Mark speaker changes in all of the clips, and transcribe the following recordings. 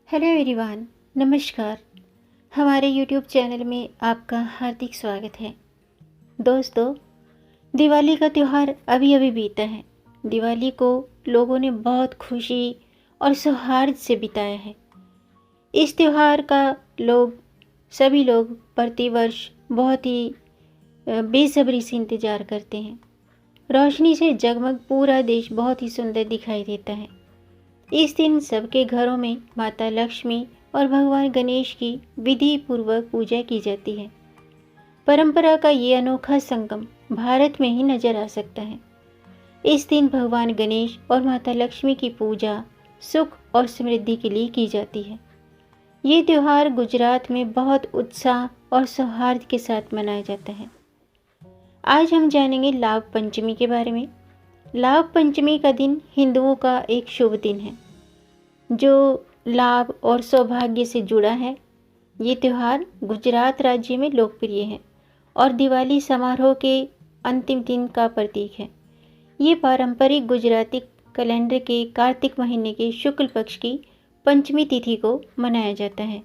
Speaker 1: Hello everyone, नमस्कार। हमारे YouTube channel में आपका हार्दिक स्वागत है। दोस्तों, दिवाली का त्यौहार अभी अभी बीता है। दिवाली को लोगों ने बहुत खुशी और सौहार्द से बिताया है। इस त्यौहार का सभी लोग प्रतिवर्ष बहुत ही बेसब्री से इंतज़ार करते हैं। रोशनी से जगमग पूरा देश बहुत ही सुंदर दिखाई देता है। इस दिन सबके घरों में माता लक्ष्मी और भगवान गणेश की विधि पूर्वक पूजा की जाती है। परंपरा का ये अनोखा संगम भारत में ही नजर आ सकता है। इस दिन भगवान गणेश और माता लक्ष्मी की पूजा सुख और समृद्धि के लिए की जाती है। ये त्यौहार गुजरात में बहुत उत्साह और सौहार्द के साथ मनाया जाता है। आज हम जानेंगे लाभ पंचमी के बारे में। लाभ पंचमी का दिन हिंदुओं का एक शुभ दिन है जो लाभ और सौभाग्य से जुड़ा है। ये त्यौहार गुजरात राज्य में लोकप्रिय है और दिवाली समारोह के अंतिम दिन का प्रतीक है। ये पारंपरिक गुजराती कैलेंडर के कार्तिक महीने के शुक्ल पक्ष की पंचमी तिथि को मनाया जाता है।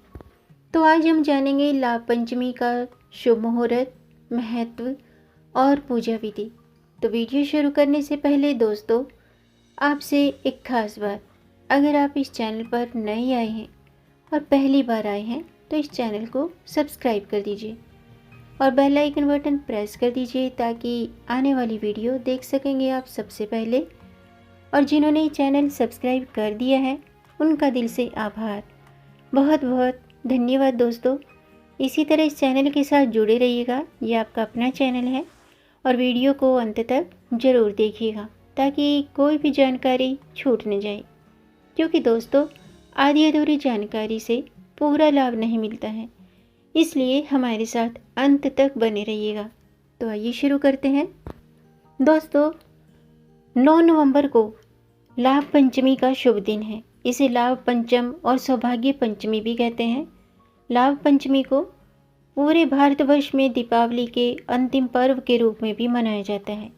Speaker 1: तो आज हम जानेंगे लाभ पंचमी का शुभ मुहूर्त, महत्व और पूजा विधि। तो वीडियो शुरू करने से पहले दोस्तों, आपसे एक खास बात, अगर आप इस चैनल पर नए आए हैं और पहली बार आए हैं तो इस चैनल को सब्सक्राइब कर दीजिए और बेल आइकन बटन प्रेस कर दीजिए ताकि आने वाली वीडियो देख सकेंगे आप सबसे पहले। और जिन्होंने चैनल सब्सक्राइब कर दिया है उनका दिल से आभार, बहुत बहुत धन्यवाद दोस्तों। इसी तरह इस चैनल के साथ जुड़े रहिएगा। ये आपका अपना चैनल है और वीडियो को अंत तक ज़रूर देखिएगा ताकि कोई भी जानकारी छूट न जाए, क्योंकि दोस्तों आधी अधूरी जानकारी से पूरा लाभ नहीं मिलता है। इसलिए हमारे साथ अंत तक बने रहिएगा। तो आइए शुरू करते हैं। दोस्तों, 9 नवंबर को लाभ पंचमी का शुभ दिन है। इसे लाभ पंचम और सौभाग्य पंचमी भी कहते हैं। लाभ पंचमी को पूरे भारतवर्ष में दीपावली के अंतिम पर्व के रूप में भी मनाया जाता है।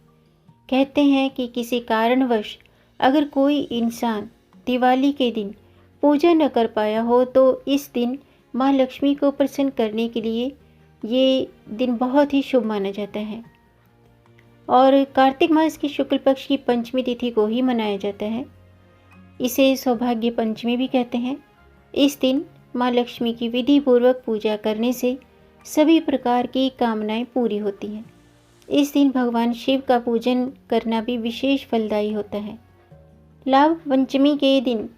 Speaker 1: कहते हैं कि किसी कारणवश अगर कोई इंसान दिवाली के दिन पूजा न कर पाया हो तो इस दिन माँ लक्ष्मी को प्रसन्न करने के लिए ये दिन बहुत ही शुभ माना जाता है और कार्तिक मास की शुक्ल पक्ष की पंचमी तिथि को ही मनाया जाता है। इसे सौभाग्य पंचमी भी कहते हैं। इस दिन माँ लक्ष्मी की विधि पूर्वक पूजा करने से सभी प्रकार की कामनाएं पूरी होती हैं। इस दिन भगवान शिव का पूजन करना भी विशेष फलदायी होता है। लाभ पंचमी के दिन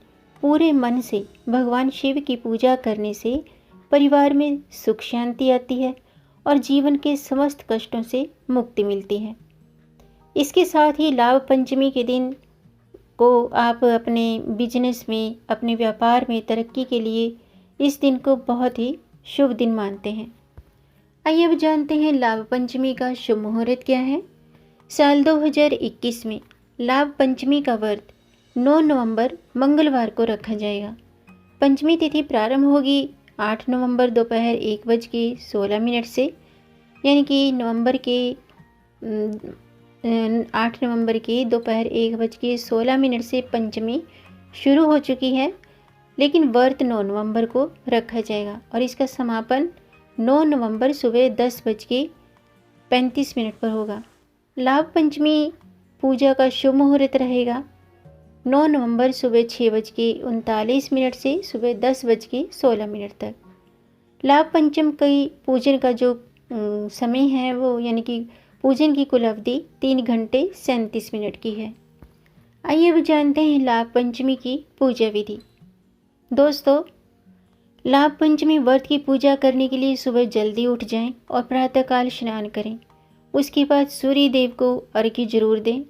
Speaker 1: पूरे मन से भगवान शिव की पूजा करने से परिवार में सुख शांति आती है और जीवन के समस्त कष्टों से मुक्ति मिलती है। इसके साथ ही लाभ पंचमी के दिन को आप अपने बिजनेस में, अपने व्यापार में तरक्की के लिए इस दिन को बहुत ही शुभ दिन मानते हैं। आइए अब जानते हैं लाभ पंचमी का शुभ मुहूर्त क्या है। साल 2021 में लाभ पंचमी का व्रत 9 नवंबर मंगलवार को रखा जाएगा। पंचमी तिथि प्रारंभ होगी 8 नवंबर दोपहर 1:16 से, यानी कि 8 नवंबर के दोपहर 1:16 से पंचमी शुरू हो चुकी है, लेकिन व्रत 9 नवंबर को रखा जाएगा और इसका समापन 9 नवंबर सुबह 10:35 पर होगा। लाभ पंचमी पूजा का शुभ मुहूर्त रहेगा 9 नवंबर सुबह 6:39 से सुबह 10:16 तक। लाभ पंचम की पूजन का जो समय है वो, यानी कि पूजन की कुल अवधि 3 घंटे 37 मिनट की है। आइए अब जानते हैं लाभ पंचमी की पूजा विधि। दोस्तों, लाभ पंचमी व्रत की पूजा करने के लिए सुबह जल्दी उठ जाएं और प्रातःकाल स्नान करें। उसके बाद सूर्य देव को अर्घ्य जरूर दें।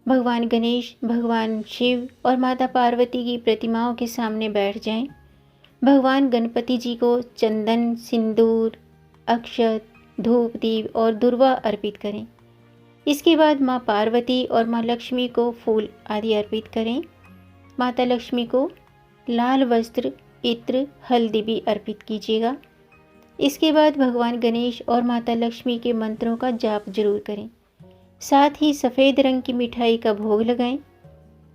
Speaker 1: भगवान गणेश, भगवान शिव और माता पार्वती की प्रतिमाओं के सामने बैठ जाएं। भगवान गणपति जी को चंदन, सिंदूर, अक्षत, धूप, दीप और दुर्वा अर्पित करें। इसके बाद माँ पार्वती और माँ लक्ष्मी को फूल आदि अर्पित करें। माता लक्ष्मी को लाल वस्त्र, इत्र, हल्दी भी अर्पित कीजिएगा। इसके बाद भगवान गणेश और माता लक्ष्मी के मंत्रों का जाप जरूर करें। साथ ही सफ़ेद रंग की मिठाई का भोग लगाएं।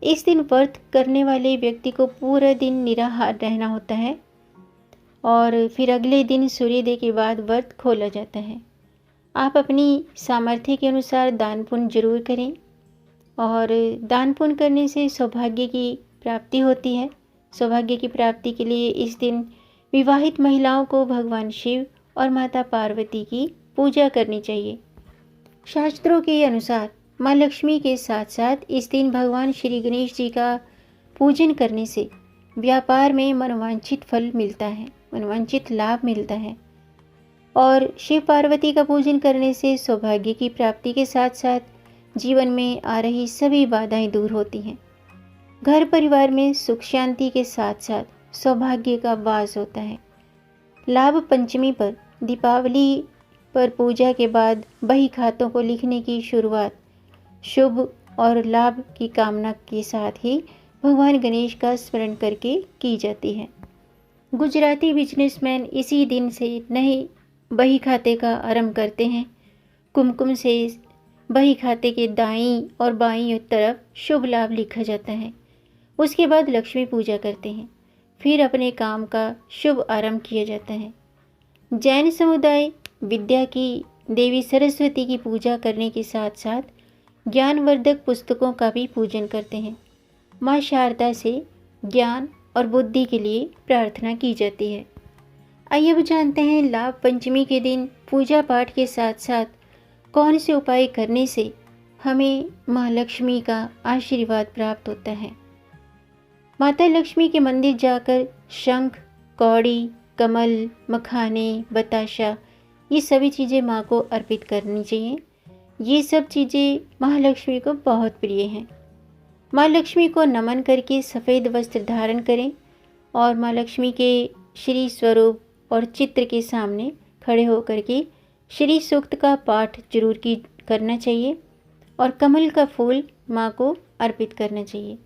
Speaker 1: इस दिन व्रत करने वाले व्यक्ति को पूरा दिन निराहार रहना होता है और फिर अगले दिन सूर्योदय के बाद व्रत खोला जाता है। आप अपनी सामर्थ्य के अनुसार दान पुण्य जरूर करें और दान पुण्य करने से सौभाग्य की प्राप्ति होती है। सौभाग्य की प्राप्ति के लिए इस दिन विवाहित महिलाओं को भगवान शिव और माता पार्वती की पूजा करनी चाहिए। शास्त्रों के अनुसार माँ लक्ष्मी के साथ साथ इस दिन भगवान श्री गणेश जी का पूजन करने से व्यापार में मनोवांछित फल मिलता है, मनोवांछित लाभ मिलता है। और शिव पार्वती का पूजन करने से सौभाग्य की प्राप्ति के साथ साथ जीवन में आ रही सभी बाधाएं दूर होती हैं। घर परिवार में सुख शांति के साथ साथ सौभाग्य का वास होता है। लाभ पंचमी पर दीपावली पर पूजा के बाद बही खातों को लिखने की शुरुआत शुभ और लाभ की कामना के साथ ही भगवान गणेश का स्मरण करके की जाती है। गुजराती बिजनेसमैन इसी दिन से नए बही खाते का आरंभ करते हैं। कुमकुम से बही खाते के दाईं और बाईं तरफ शुभ लाभ लिखा जाता है। उसके बाद लक्ष्मी पूजा करते हैं, फिर अपने काम का शुभ आरंभ किया जाता है। जैन समुदाय विद्या की देवी सरस्वती की पूजा करने के साथ साथ ज्ञानवर्धक पुस्तकों का भी पूजन करते हैं। माँ शारदा से ज्ञान और बुद्धि के लिए प्रार्थना की जाती है। आइए अब जानते हैं लाभ पंचमी के दिन पूजा पाठ के साथ साथ कौन से उपाय करने से हमें माँ लक्ष्मी का आशीर्वाद प्राप्त होता है। माता लक्ष्मी के मंदिर जाकर शंख, कौड़ी, कमल, मखाने, बताशा ये सभी चीज़ें माँ को अर्पित करनी चाहिए। ये सब चीज़ें महालक्ष्मी को बहुत प्रिय हैं। माँ लक्ष्मी को नमन करके सफ़ेद वस्त्र धारण करें और माँ लक्ष्मी के श्री स्वरूप और चित्र के सामने खड़े होकर के श्री सूक्त का पाठ जरूर करना चाहिए और कमल का फूल माँ को अर्पित करना चाहिए।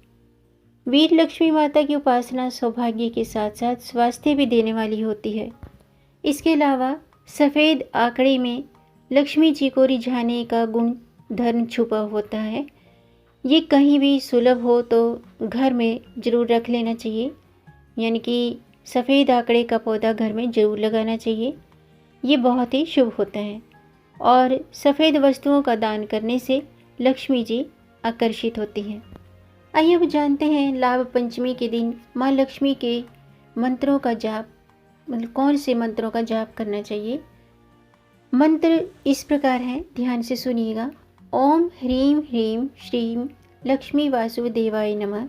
Speaker 1: वीर लक्ष्मी माता की उपासना सौभाग्य के साथ साथ स्वास्थ्य भी देने वाली होती है। इसके अलावा सफ़ेद आंकड़े में लक्ष्मी जी को रिझाने का गुण धर्म छुपा होता है। ये कहीं भी सुलभ हो तो घर में ज़रूर रख लेना चाहिए, यानी कि सफ़ेद आंकड़े का पौधा घर में ज़रूर लगाना चाहिए। ये बहुत ही शुभ होता है और सफ़ेद वस्तुओं का दान करने से लक्ष्मी जी आकर्षित होती हैं। आइए अब जानते हैं लाभ पंचमी के दिन माँ लक्ष्मी के मंत्रों का जाप, मतलब कौन से मंत्रों का जाप करना चाहिए। मंत्र इस प्रकार है, ध्यान से सुनिएगा। ओम ह्रीं ह्रीं श्रीं लक्ष्मी वासुदेवाय नमः।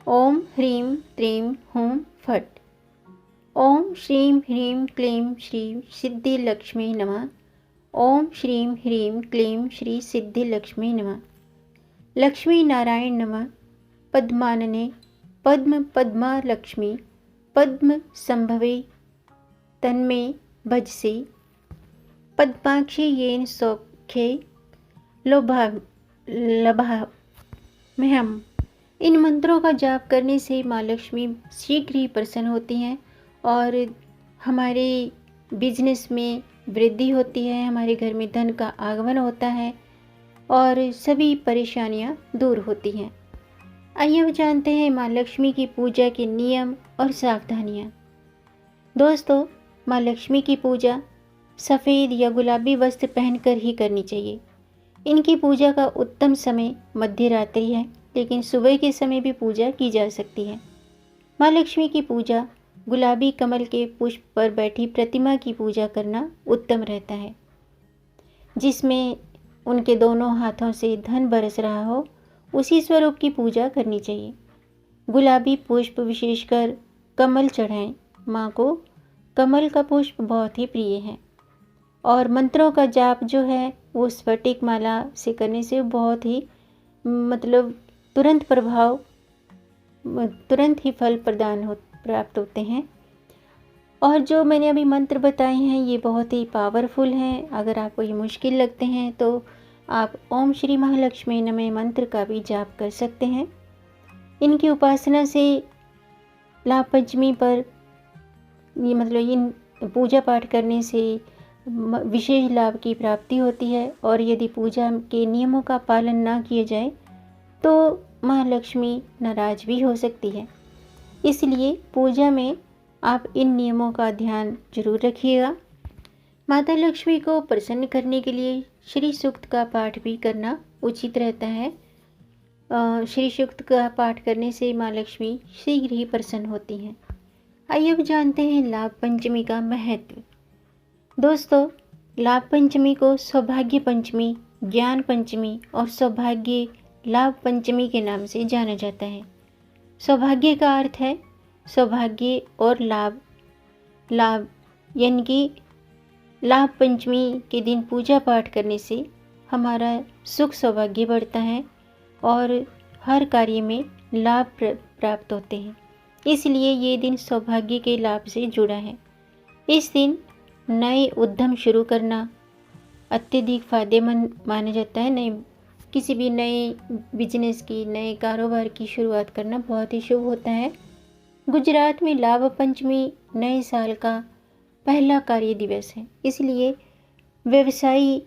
Speaker 1: ओम ह्रीं त्रीं हूं फट। ओम श्रीं ह्रीं क्लीं श्री सिद्धि लक्ष्मी नमः। ओम श्रीं ह्रीं क्लीं श्री सिद्धि लक्ष्मी नमः। लक्ष्मी नारायण नमः। पद्मानने पद्म पद्मा लक्ष्मी पद्म संभवे तन्मे भजसे पद्माक्षी येन सौख्ये लभाम्यहम्। इन मंत्रों का जाप करने से माँ लक्ष्मी शीघ्र ही प्रसन्न होती हैं और हमारे बिजनेस में वृद्धि होती है, हमारे घर में धन का आगमन होता है और सभी परेशानियाँ दूर होती हैं। आइए अब जानते हैं माँ लक्ष्मी की पूजा के नियम और सावधानियाँ। दोस्तों, माँ लक्ष्मी की पूजा सफ़ेद या गुलाबी वस्त्र पहनकर ही करनी चाहिए। इनकी पूजा का उत्तम समय मध्य रात्रि है, लेकिन सुबह के समय भी पूजा की जा सकती है। माँ लक्ष्मी की पूजा गुलाबी कमल के पुष्प पर बैठी प्रतिमा की पूजा करना उत्तम रहता है, जिसमें उनके दोनों हाथों से धन बरस रहा हो, उसी स्वरूप की पूजा करनी चाहिए। गुलाबी पुष्प विशेषकर कमल चढ़ाएं। माँ को कमल का पुष्प बहुत ही प्रिय है और मंत्रों का जाप जो है वो स्फटिक माला से करने से बहुत ही तुरंत ही फल प्राप्त होते हैं। और जो मैंने अभी मंत्र बताए हैं ये बहुत ही पावरफुल हैं। अगर आपको ये मुश्किल लगते हैं तो आप ओम श्री महालक्ष्मी नमः मंत्र का भी जाप कर सकते हैं। इनकी उपासना से लाभ पंचमी पर इन पूजा पाठ करने से विशेष लाभ की प्राप्ति होती है और यदि पूजा के नियमों का पालन ना किया जाए तो माँ लक्ष्मी नाराज भी हो सकती है। इसलिए पूजा में आप इन नियमों का ध्यान जरूर रखिएगा। माता लक्ष्मी को प्रसन्न करने के लिए श्री सूक्त का पाठ भी करना उचित रहता है। श्री सूक्त का पाठ करने से माँ लक्ष्मी शीघ्र ही प्रसन्न होती हैं। आइए अब जानते हैं लाभ पंचमी का महत्व। दोस्तों, लाभ पंचमी को सौभाग्य पंचमी, ज्ञान पंचमी और सौभाग्य लाभ पंचमी के नाम से जाना जाता है। सौभाग्य का अर्थ है सौभाग्य और लाभ। लाभ यानी कि लाभ पंचमी के दिन पूजा पाठ करने से हमारा सुख सौभाग्य बढ़ता है और हर कार्य में लाभ प्राप्त होते हैं। इसलिए ये दिन सौभाग्य के लाभ से जुड़ा है। इस दिन नए उद्यम शुरू करना अत्यधिक फायदेमंद माना जाता है। किसी भी नए बिजनेस की, नए कारोबार की शुरुआत करना बहुत ही शुभ होता है। गुजरात में लाभ पंचमी नए साल का पहला कार्य दिवस है। इसलिए व्यवसायी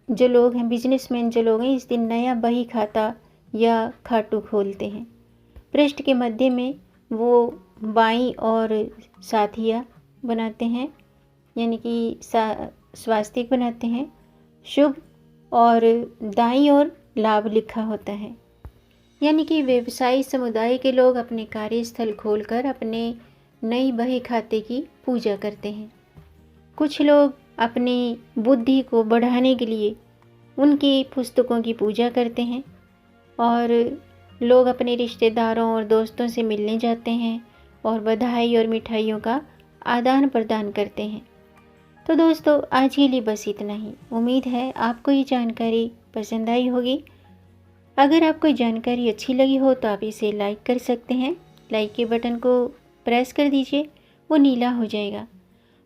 Speaker 1: जो लोग हैं, बिजनेसमैन जो लोग हैं, इस दिन नया बही खाता या खातु खोलते हैं। पृष्ठ के मध्य में वो बाई और साथिया बनाते हैं, यानी कि स्वास्तिक बनाते हैं। शुभ और दाई और लाभ लिखा होता है, यानी कि व्यवसायी समुदाय के लोग अपने कार्यस्थल खोलकर अपने नई बही खाते की पूजा करते हैं। कुछ लोग अपनी बुद्धि को बढ़ाने के लिए उनकी पुस्तकों की पूजा करते हैं और लोग अपने रिश्तेदारों और दोस्तों से मिलने जाते हैं और बधाई और मिठाइयों का आदान प्रदान करते हैं। तो दोस्तों, आज के लिए बस इतना ही। उम्मीद है आपको ये जानकारी पसंद आई होगी। अगर आपको जानकारी अच्छी लगी हो तो आप इसे लाइक कर सकते हैं। लाइक के बटन को प्रेस कर दीजिए, वो नीला हो जाएगा।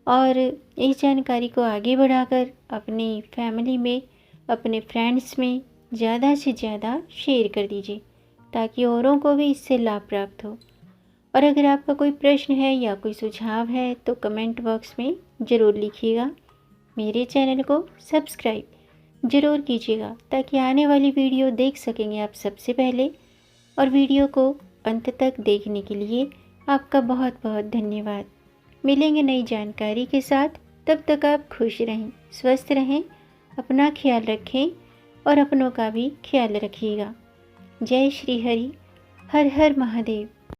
Speaker 1: और इस जानकारी को आगे बढ़ाकर अपनी फैमिली में, अपने फ्रेंड्स में ज़्यादा से ज़्यादा शेयर कर दीजिए ताकि औरों को भी इससे लाभ प्राप्त हो। और अगर आपका कोई प्रश्न है या कोई सुझाव है तो कमेंट बॉक्स में ज़रूर लिखिएगा। मेरे चैनल को सब्सक्राइब ज़रूर कीजिएगा ताकि आने वाली वीडियो देख सकेंगे आप सबसे पहले। और वीडियो को अंत तक देखने के लिए आपका बहुत बहुत धन्यवाद। मिलेंगे नई जानकारी के साथ, तब तक आप खुश रहें, स्वस्थ रहें, अपना ख्याल रखें और अपनों का भी ख्याल रखिएगा। जय श्री हरि, हर हर महादेव।